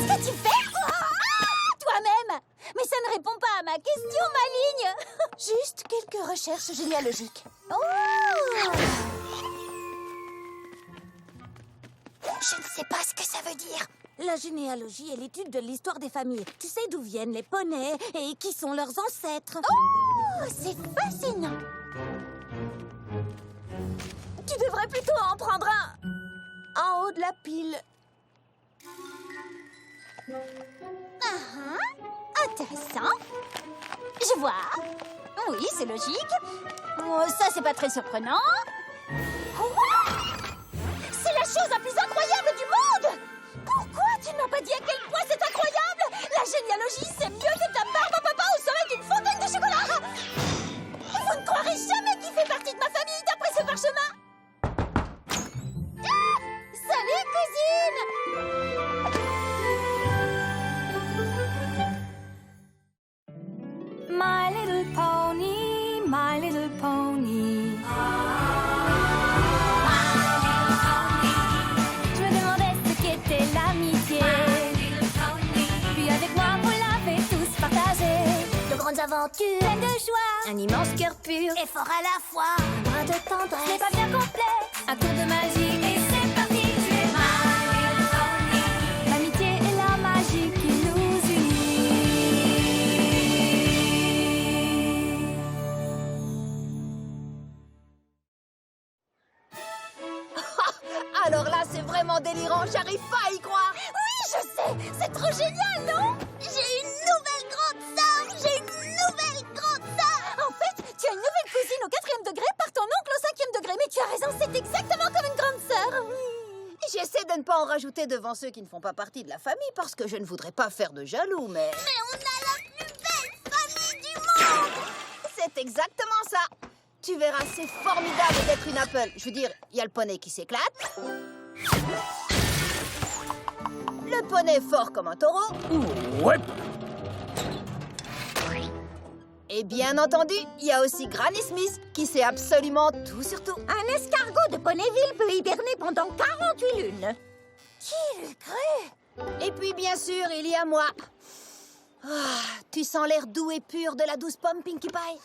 Qu'est-ce que tu fais? Toi-même! Mais ça ne répond pas à ma question, maligne. Juste quelques recherches généalogiques. Oh! Je ne sais pas ce que ça veut dire. La généalogie est l'étude de l'histoire des familles. Tu sais d'où viennent les poneys et qui sont leurs ancêtres. Oh, c'est fascinant. Tu devrais plutôt en prendre un en haut de la pile. Intéressant. Je vois. Oui, c'est logique. Oh, ça, c'est pas très surprenant. Quoi? C'est la chose la plus incroyable du monde! Pourquoi tu ne m'as pas dit à quel point c'est incroyable? La généalogie, c'est mieux que ta barbe à papa au sommet d'une fontaine de chocolat! Vous ne croirez jamais qu'il fait partie de ma famille d'après ce parchemin! Ah! Salut, cousine! My little pony, my little pony. Je me demandais ce qu'était l'amitié. Puis avec moi, vous l'avez tous partagé. De grandes aventures, Pleine de joie, un immense cœur pur et fort à la fois, un brin de ce n'est tendresse. pas bien complet. Un tour de magie et c'est parti. Tu es my little pony. L'amitié et la magie qui nous unit. Alors là, c'est vraiment délirant, j'arrive pas à y croire. Oui, je sais, c'est trop génial, non? J'ai une nouvelle grande sœur. J'ai une nouvelle grande sœur. En fait, tu as une nouvelle cousine au 4e degré par ton oncle au 5e degré. Mais tu as raison, c'est exactement comme une grande sœur. J'essaie de ne pas en rajouter devant ceux qui ne font pas partie de la famille parce que je ne voudrais pas faire de jaloux, mais... Mais on a la plus belle famille du monde. C'est exactement ça. Tu verras, c'est formidable d'être une Apple. Je veux dire, il y a le poney qui s'éclate. Le poney fort comme un taureau. Ouais. Et bien entendu, il y a aussi Granny Smith qui sait absolument tout sur tout. Un escargot de Ponyville peut hiberner pendant 48 lunes. Qui l'eût cru? Et puis, bien sûr, il y a moi. Ah, tu sens l'air doux et pur de la douce pomme, Pinkie Pie?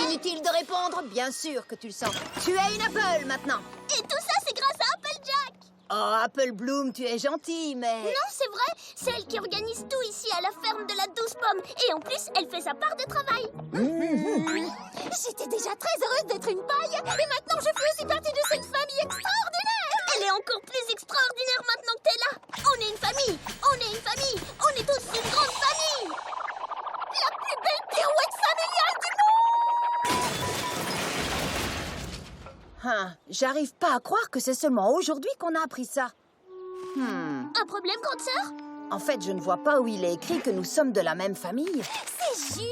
Inutile de répondre, bien sûr que tu le sens. Tu es une Apple maintenant. Et tout ça, c'est grâce à Applejack. Oh, Apple Bloom, tu es gentille, mais... Non, c'est vrai. C'est elle qui organise tout ici à la ferme de la douce pomme. Et en plus, elle fait sa part de travail. J'étais déjà très heureuse d'être une paille. Et maintenant, je fais aussi partie de cette famille extraordinaire. Elle est encore plus extraordinaire maintenant que t'es là. On est une famille. On est une famille. On est tous une grande famille. La plus belle pirouette familiale du monde. J'arrive pas à croire que c'est seulement aujourd'hui qu'on a appris ça. Un problème, grande sœur? En fait, je ne vois pas où il est écrit que nous sommes de la même famille. C'est juste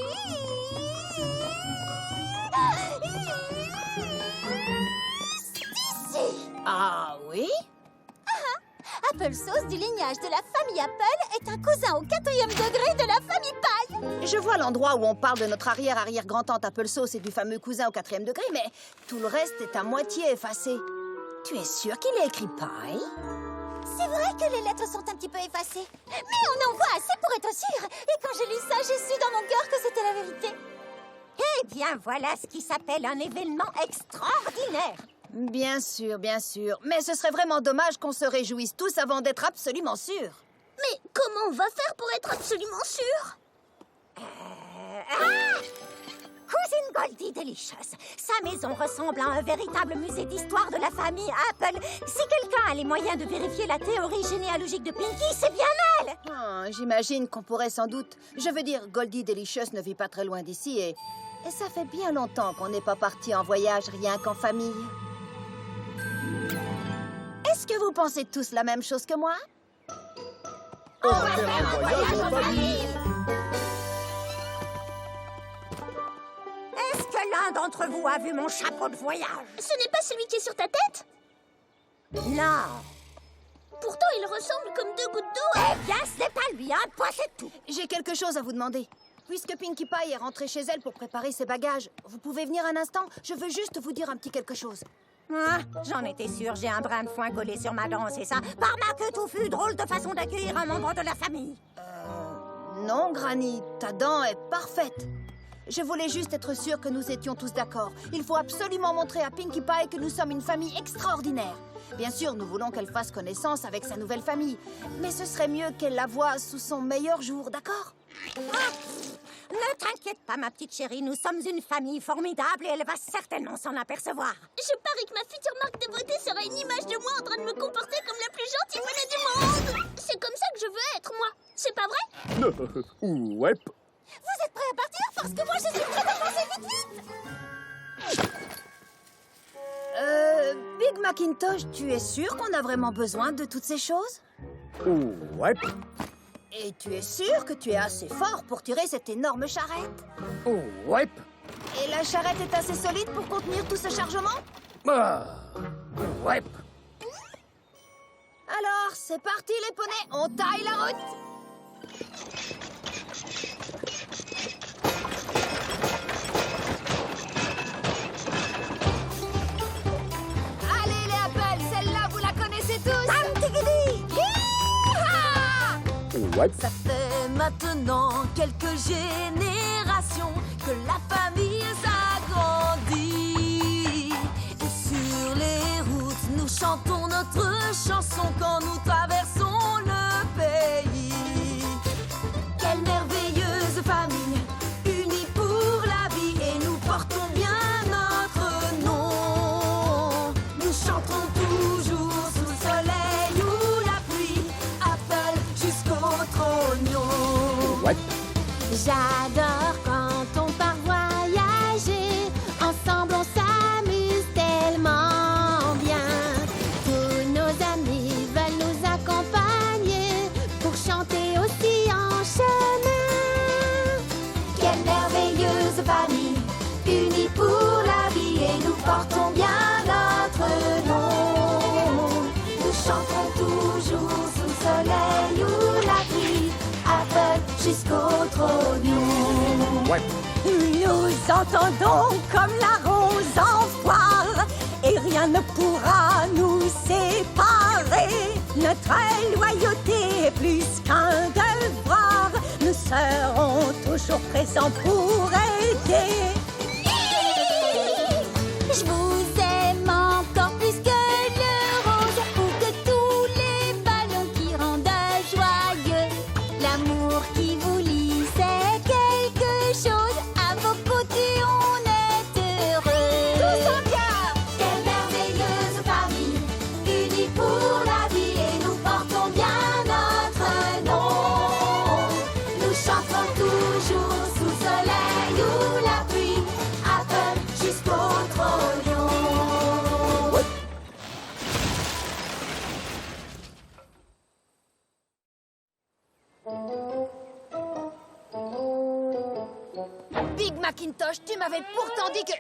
ici. Ah oui? Applesauce du lignage de la famille Apple est un cousin au 4e degré de la famille Paille. Je vois l'endroit où on parle de notre arrière-arrière-grand-tante Applesauce et du fameux cousin au 4e degré, mais tout le reste est à moitié effacé. Tu es sûr qu'il est écrit Pie? C'est vrai que les lettres sont un petit peu effacées. Mais on en voit assez pour être sûr. Et quand j'ai lu ça, j'ai su dans mon cœur que c'était la vérité. Eh bien, voilà ce qui s'appelle un événement extraordinaire. Bien sûr, bien sûr. Mais ce serait vraiment dommage qu'on se réjouisse tous avant d'être absolument sûrs. Mais comment on va faire pour être absolument sûr? Cousine Goldie Delicious, sa maison ressemble à un véritable musée d'histoire de la famille Apple. Si quelqu'un a les moyens de vérifier la théorie généalogique de Pinkie, c'est bien elle. J'imagine qu'on pourrait sans doute... Je veux dire, Goldie Delicious ne vit pas très loin d'ici et ça fait bien longtemps qu'on n'est pas parti en voyage rien qu'en famille. Est-ce que vous pensez tous la même chose que moi? On va faire un voyage en famille. Est-ce que l'un d'entre vous a vu mon chapeau de voyage? Ce n'est pas celui qui est sur ta tête? Non. Pourtant, il ressemble comme deux gouttes d'eau. Eh bien, ce n'est pas lui, un point, c'est tout. J'ai quelque chose à vous demander. Puisque Pinkie Pie est rentrée chez elle pour préparer ses bagages, vous pouvez venir un instant? Je veux juste vous dire un petit quelque chose. Ah, j'en étais sûre, j'ai un brin de foin collé sur ma dent, c'est ça. Par ma queue touffue, drôle de façon d'accueillir un membre de la famille. Non, Granny, ta dent est parfaite. Je voulais juste être sûre que nous étions tous d'accord. Il faut absolument montrer à Pinkie Pie que nous sommes une famille extraordinaire. Bien sûr, nous voulons qu'elle fasse connaissance avec sa nouvelle famille. Mais ce serait mieux qu'elle la voie sous son meilleur jour, d'accord? Ne t'inquiète pas, ma petite chérie, nous sommes une famille formidable et elle va certainement s'en apercevoir. Je parie que ma future marque de beauté sera une image de moi en train de me comporter comme la plus gentille monnaie du monde. C'est comme ça que je veux être, moi. C'est pas vrai? Ouais. Vous êtes prêts à partir? Parce que moi, je suis prête à penser vite, vite. Big Macintosh, tu es sûr qu'on a vraiment besoin de toutes ces choses? Ouais. Et tu es sûr que tu es assez fort pour tirer cette énorme charrette? Ouais. Et la charrette est assez solide pour contenir tout ce chargement? Ouais. Alors, c'est parti les poneys, on taille la route! Allez les Apples, celle-là vous la connaissez tous! Yeeha! Ouais. Ça fait maintenant quelques générations que la famille s'agrandit. Et sur les routes, nous chantons notre chanson quand nous traversons le pays. Quelle merveilleuse famille, unie pour la vie, et nous portons bien notre nom. Nous chantons toujours sous le soleil ou la pluie, Apple jusqu'au trognon. Ouais. J'adore quand on part voyager. Ensemble on s'amuse tellement bien. Tous nos amis veulent nous accompagner pour chanter aussi en chemin. Quelle merveilleuse famille, unie pour la vie, et nous portons bien notre nom. Nous chantons toujours sous le soleil ou la pluie, Apple jusqu'au trognon. Ouais. Nous entendons comme la rose en fleur et rien ne pourra nous séparer. Notre loyauté est plus qu'un devoir. Nous serons toujours présents pour aider. Je vous aime encore plus que le rose ou que tous les ballons qui rendent joyeux. L'amour qui vous lie, c'est quelque chose. À vos côtés, on est heureux. Tous en bien. Quelle merveilleuse famille, unie pour la vie, et nous portons bien notre nom. Nous chantons toujours sous le soleil ou la pluie, Apple jusqu'au trognon. Big Macintosh, tu m'avais pourtant dit que...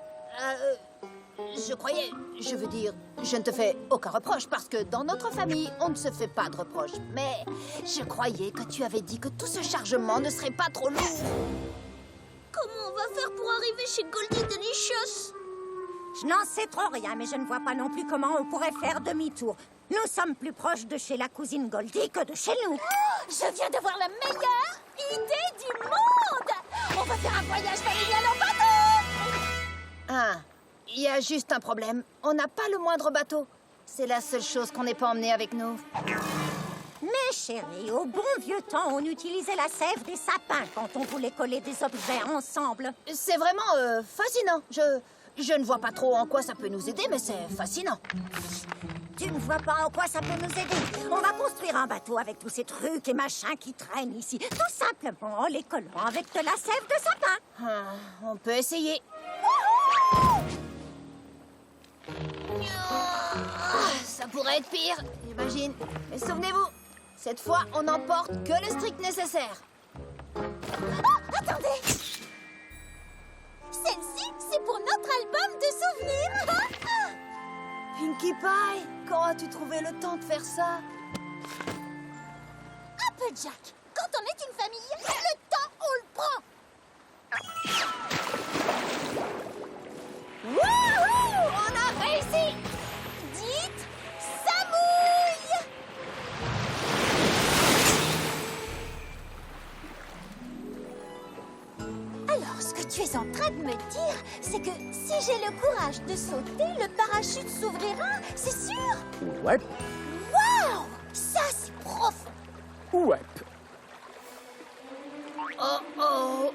je veux dire, je ne te fais aucun reproche parce que dans notre famille, on ne se fait pas de reproches. Mais je croyais que tu avais dit que tout ce chargement ne serait pas trop lourd. Comment on va faire pour arriver chez Goldie Delicious? Je n'en sais trop rien, mais je ne vois pas non plus comment on pourrait faire demi-tour. Nous sommes plus proches de chez la cousine Goldie que de chez nous. Je viens de voir la meilleure idée du monde! On va faire un voyage familial en bateau! Ah, il y a juste un problème. On n'a pas le moindre bateau. C'est la seule chose qu'on n'ait pas emmenée avec nous. Mais chérie, au bon vieux temps, on utilisait la sève des sapins quand on voulait coller des objets ensemble. C'est vraiment fascinant. Je ne vois pas trop en quoi ça peut nous aider, mais c'est fascinant. Tu ne vois pas en quoi ça peut nous aider. On va construire un bateau avec tous ces trucs et machins qui traînent ici. Tout simplement en les collant avec de la sève de sapin. Ah, on peut essayer. Ça pourrait être pire, j'imagine. Mais souvenez-vous, cette fois, on n'emporte que le strict nécessaire. Attendez! Celle-ci, c'est pour notre album de souvenirs! Pinkie Pie, quand as-tu trouvé le temps de faire ça? Applejack, quand on est une famille, le temps, on le prend! Wouhou! On a réussi! Alors, ce que tu es en train de me dire, c'est que si j'ai le courage de sauter, le parachute s'ouvrira, c'est sûr? Ouais. Waouh! Ça, c'est profond! Ouais. Oh, oh.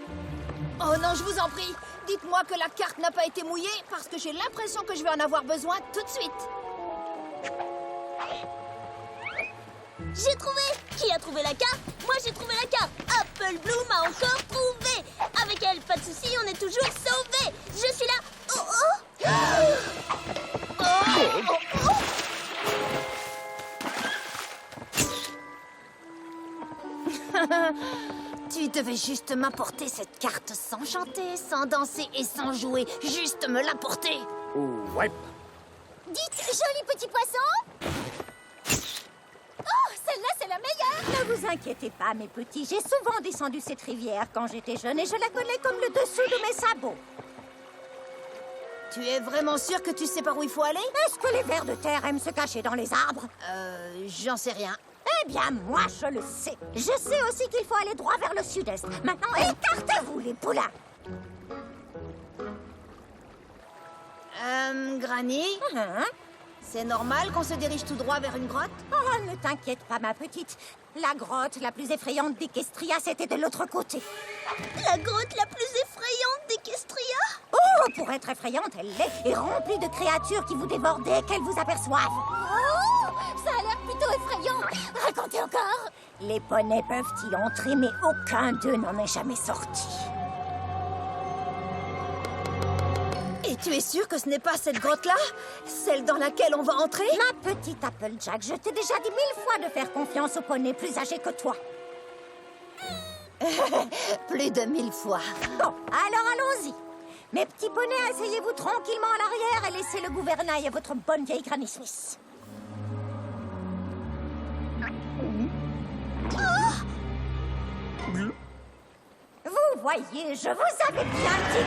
Oh non, je vous en prie. Dites-moi que la carte n'a pas été mouillée parce que j'ai l'impression que je vais en avoir besoin tout de suite. J'ai trouvé! Qui a trouvé la carte? Moi j'ai trouvé la carte! Apple Bloom a encore trouvé! Avec elle, pas de souci, on est toujours sauvés! Je suis là! Oh oh! Tu devais juste m'apporter cette carte sans chanter, sans danser et sans jouer. Juste me l'apporter. Ouais. Dites, joli petit poisson! Oh, celle-là, c'est la meilleure! Ne vous inquiétez pas, mes petits. J'ai souvent descendu cette rivière quand j'étais jeune et je la connais comme le dessous de mes sabots. Tu es vraiment sûr que tu sais par où il faut aller? Est-ce que les vers de terre aiment se cacher dans les arbres? J'en sais rien. Eh bien, moi, je le sais. Je sais aussi qu'il faut aller droit vers le sud-est. Maintenant, écartez-vous, les poulains. Granny, Hein? c'est normal qu'on se dirige tout droit vers une grotte? Oh, ne t'inquiète pas, ma petite. La grotte la plus effrayante d'Equestria, c'était de l'autre côté. La grotte la plus effrayante d'Equestria? Oh, pour être effrayante, elle l'est, et remplie de créatures qui vous dévorent dès qu'elles vous aperçoivent. Oh, ça a l'air plutôt effrayant! Racontez encore! Les poneys peuvent y entrer, mais aucun d'eux n'en est jamais sorti. Et tu es sûr que ce n'est pas cette grotte-là? Celle dans laquelle on va entrer? Ma petite Applejack, je t'ai déjà dit 1000 fois de faire confiance aux poneys plus âgés que toi. Plus de 1000 fois. Bon, alors allons-y. Mes petits poneys, asseyez-vous tranquillement à l'arrière et laissez le gouvernail à votre bonne vieille Granny Smith. Vous voyez, je vous avais bien dit.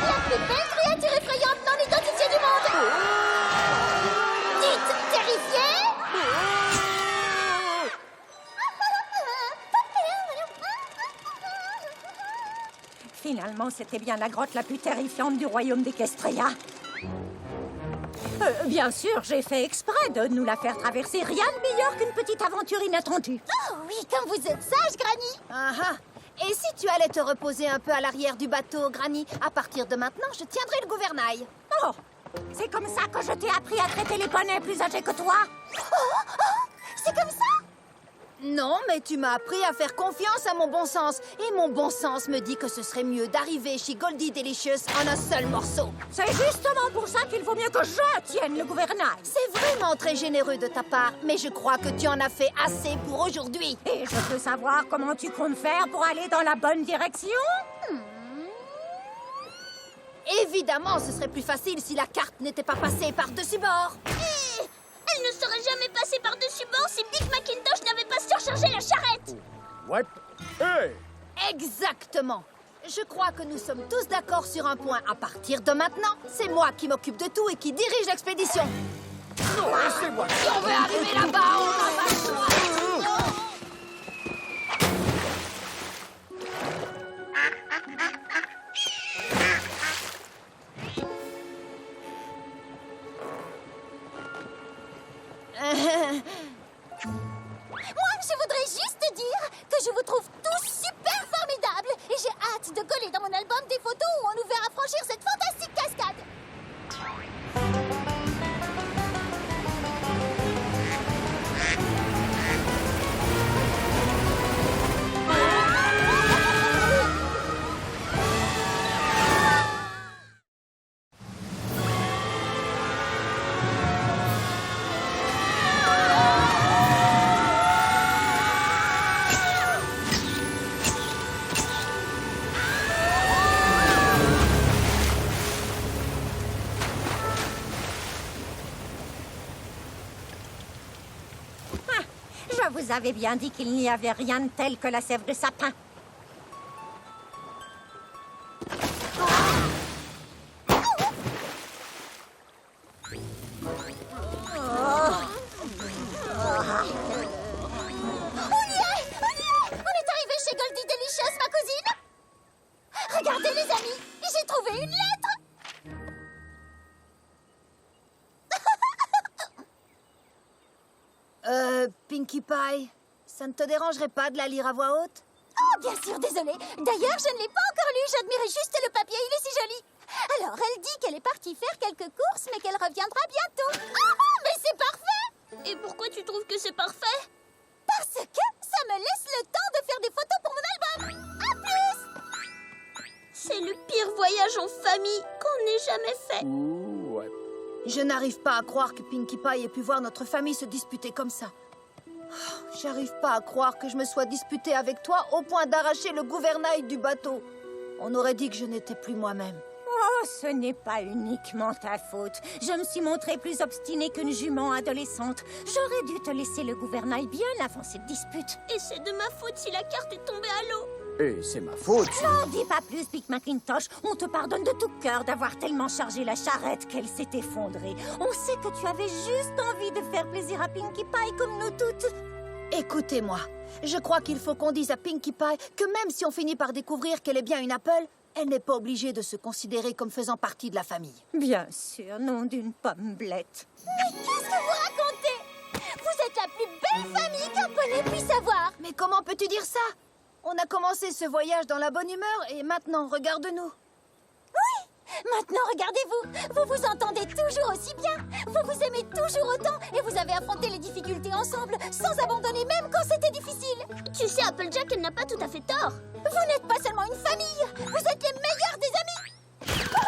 La plus belle créature effrayante non identifiée du monde! Dites, terrifiée? Finalement, c'était bien la grotte la plus terrifiante du royaume d'Equestria. Bien sûr, j'ai fait exprès de nous la faire traverser. Rien de meilleur qu'une petite aventure inattendue. Oh oui, comme vous êtes sage, Granny! Ah ah. Et si tu allais te reposer un peu à l'arrière du bateau, Granny? À partir de maintenant, je tiendrai le gouvernail. Oh, c'est comme ça que je t'ai appris à traiter les poneys plus âgés que toi? C'est comme ça? Non, mais tu m'as appris à faire confiance à mon bon sens. Et mon bon sens me dit que ce serait mieux d'arriver chez Goldie Delicious en un seul morceau. C'est justement pour ça qu'il vaut mieux que je tienne le gouvernail. C'est vraiment très généreux de ta part, mais je crois que tu en as fait assez pour aujourd'hui. Et je peux savoir comment tu comptes faire pour aller dans la bonne direction? Évidemment, ce serait plus facile si la carte n'était pas passée par-dessus bord. Elle ne serait jamais passée par-dessus bord si Big Macintosh n'avait pas surchargé la charrette! Ouais. Hey. Exactement. Je crois que nous sommes tous d'accord sur un point. À partir de maintenant, c'est moi qui m'occupe de tout et qui dirige l'expédition. Non, laissez-moi. Si on veut arriver là-bas, on n'a pas le choix. Moi, je voudrais juste dire que je vous trouve tous super formidables et j'ai hâte de coller dans mon album des photos où on nous verra franchir cette fantastique cascade. Je vous avais bien dit qu'il n'y avait rien de tel que la sève de sapin. Pinkie Pie. Ça ne te dérangerait pas de la lire à voix haute? Oh, bien sûr, désolée. D'ailleurs, je ne l'ai pas encore lu. J'admirais juste le papier. Il est si joli. Alors, elle dit qu'elle est partie faire quelques courses, mais qu'elle reviendra bientôt. Ah, mais c'est parfait! Et pourquoi tu trouves que c'est parfait? Parce que ça me laisse le temps de faire des photos pour mon album. À plus! C'est le pire voyage en famille qu'on ait jamais fait. Ouh, ouais. Je n'arrive pas à croire que Pinkie Pie ait pu voir notre famille se disputer comme ça. Oh, j'arrive pas à croire que je me sois disputée avec toi au point d'arracher le gouvernail du bateau. On aurait dit que je n'étais plus moi-même. Oh, ce n'est pas uniquement ta faute. Je me suis montrée plus obstinée qu'une jument adolescente. J'aurais dû te laisser le gouvernail bien avant cette dispute. Et c'est de ma faute si la carte est tombée à l'eau. Et c'est ma faute. N'en dis pas plus, Pic Macintosh. On te pardonne de tout cœur d'avoir tellement chargé la charrette qu'elle s'est effondrée. On sait que tu avais juste envie de faire plaisir à Pinkie Pie comme nous toutes. Écoutez-moi, je crois qu'il faut qu'on dise à Pinkie Pie que même si on finit par découvrir qu'elle est bien une Apple, elle n'est pas obligée de se considérer comme faisant partie de la famille. Bien sûr, nom d'une pommelette. Mais qu'est-ce que vous racontez? Vous êtes la plus belle famille qu'un poney puisse avoir. Mais comment peux-tu dire ça? On a commencé ce voyage dans la bonne humeur et maintenant, regarde-nous. Maintenant, regardez-vous. Vous vous entendez toujours aussi bien. Vous vous aimez toujours autant et vous avez affronté les difficultés ensemble sans abandonner même quand c'était difficile. Tu sais, Applejack, elle n'a pas tout à fait tort. Vous n'êtes pas seulement une famille, vous êtes les meilleurs des amis. Oh,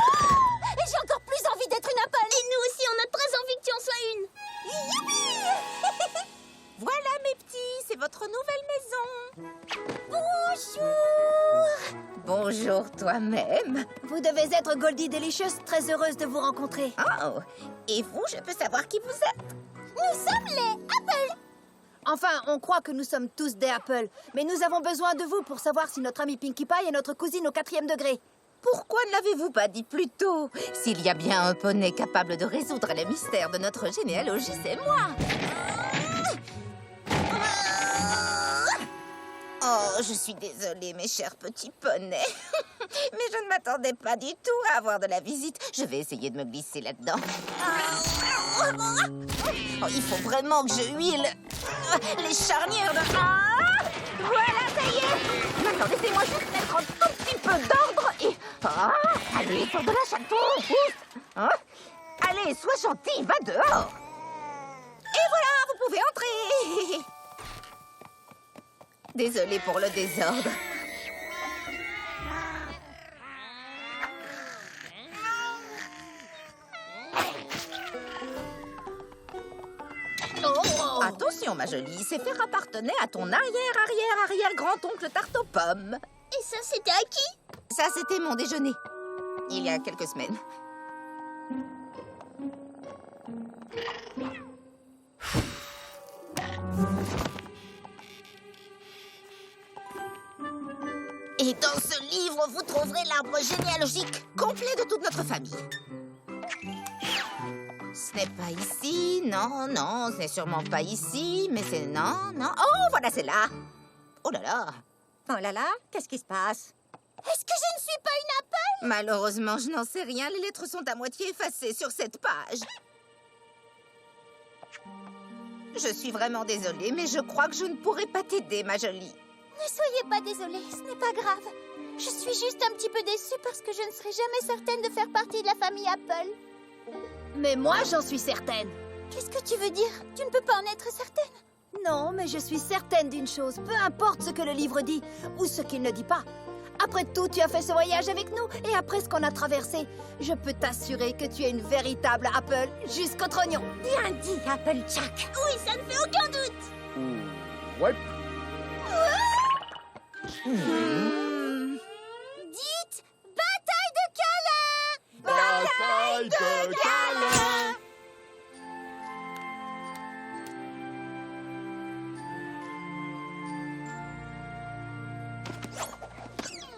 et j'ai encore plus envie d'être une Apple. Et nous aussi, on a très envie que tu en sois une. Youpi! Voilà, mes petits, c'est votre nouvelle maison. Bonjour. Bonjour toi-même. Vous devez être Goldie Delicious, très heureuse de vous rencontrer. Oh, et vous, je peux savoir qui vous êtes? Nous sommes les Apple. Enfin, on croit que nous sommes tous des Apple, mais nous avons besoin de vous pour savoir si notre amie Pinkie Pie est notre cousine au 4e degré. Pourquoi ne l'avez-vous pas dit plus tôt? S'il y a bien un poney capable de résoudre les mystères de notre généalogie, c'est moi. Oh, je suis désolée, mes chers petits poneys. Mais je ne m'attendais pas du tout à avoir de la visite. Je vais essayer de me glisser là-dedans. Oh, il faut vraiment que je huile les charnières de... Ah, voilà, ça y est. Maintenant, laissez-moi juste mettre un tout petit peu d'ordre et... Ah, allez, sors de la chaton. Hein? Allez, sois gentil, va dehors. Et voilà, vous pouvez entrer. Désolée pour le désordre. Attention, ma jolie, ces fers appartenaient à ton arrière-arrière-arrière-grand-oncle tarte aux pommes. Et ça, c'était à qui? Ça, c'était mon déjeuner, il y a quelques semaines. Et dans ce livre, vous trouverez l'arbre généalogique complet de toute notre famille. Ce n'est pas ici, non, non, ce n'est sûrement pas ici, mais c'est... Non, non... Oh, voilà, c'est là. Oh là là. Oh là là, qu'est-ce qui se passe? Est-ce que je ne suis pas une Apple? Malheureusement, je n'en sais rien. Les lettres sont à moitié effacées sur cette page. Je suis vraiment désolée, mais je crois que je ne pourrai pas t'aider, ma jolie. Ne soyez pas désolée, ce n'est pas grave. Je suis juste un petit peu déçue parce que je ne serai jamais certaine de faire partie de la famille Apple. Mais moi, j'en suis certaine. Qu'est-ce que tu veux dire? Tu ne peux pas en être certaine? Non, mais je suis certaine d'une chose, peu importe ce que le livre dit ou ce qu'il ne dit pas. Après tout, tu as fait ce voyage avec nous et après ce qu'on a traversé, je peux t'assurer que tu es une véritable Apple jusqu'au trognon. Bien dit, Applejack. Oui, ça ne fait aucun doute. Ouais. Dites bataille de câlins! Bataille de câlins.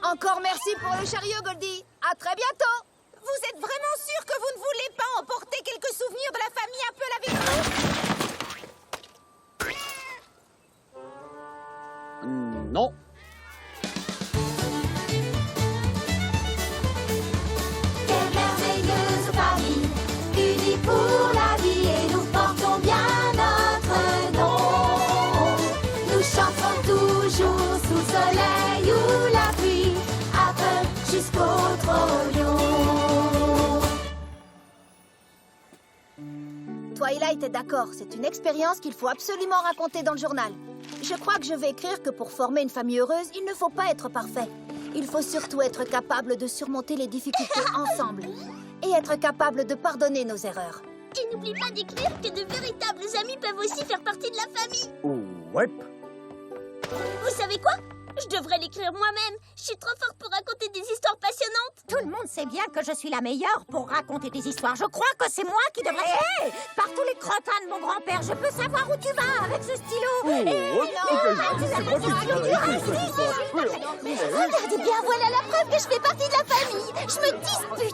Encore merci pour le chariot, Goldie. À très bientôt. Vous êtes vraiment sûr que vous ne voulez pas emporter quelques souvenirs de la famille Apple avec vous? Non. Quelle merveilleuse famille, unie pour la vie, et nous portons bien notre nom. toujours sous soleil ou la pluie, Apple jusqu'au trognon. Twilight est d'accord, c'est une expérience qu'il faut absolument raconter dans le journal. Je crois que je vais écrire que pour former une famille heureuse, il ne faut pas être parfait. Il faut surtout être capable de surmonter les difficultés ensemble et être capable de pardonner nos erreurs. Et n'oublie pas d'écrire que de véritables amis peuvent aussi faire partie de la famille. Ouais. Vous savez quoi? Je devrais l'écrire moi-même. Je suis trop forte pour raconter des histoires passionnantes. Tout le monde sait bien que je suis la meilleure pour raconter des histoires. Je crois que c'est moi qui devrais... Hé! Par tous les crottins de mon grand-père, je peux savoir où tu vas avec ce stylo. C'est moi qui ai écrit cette histoire. Regardez bien, voilà la preuve que je fais partie de la famille. Je me dispute.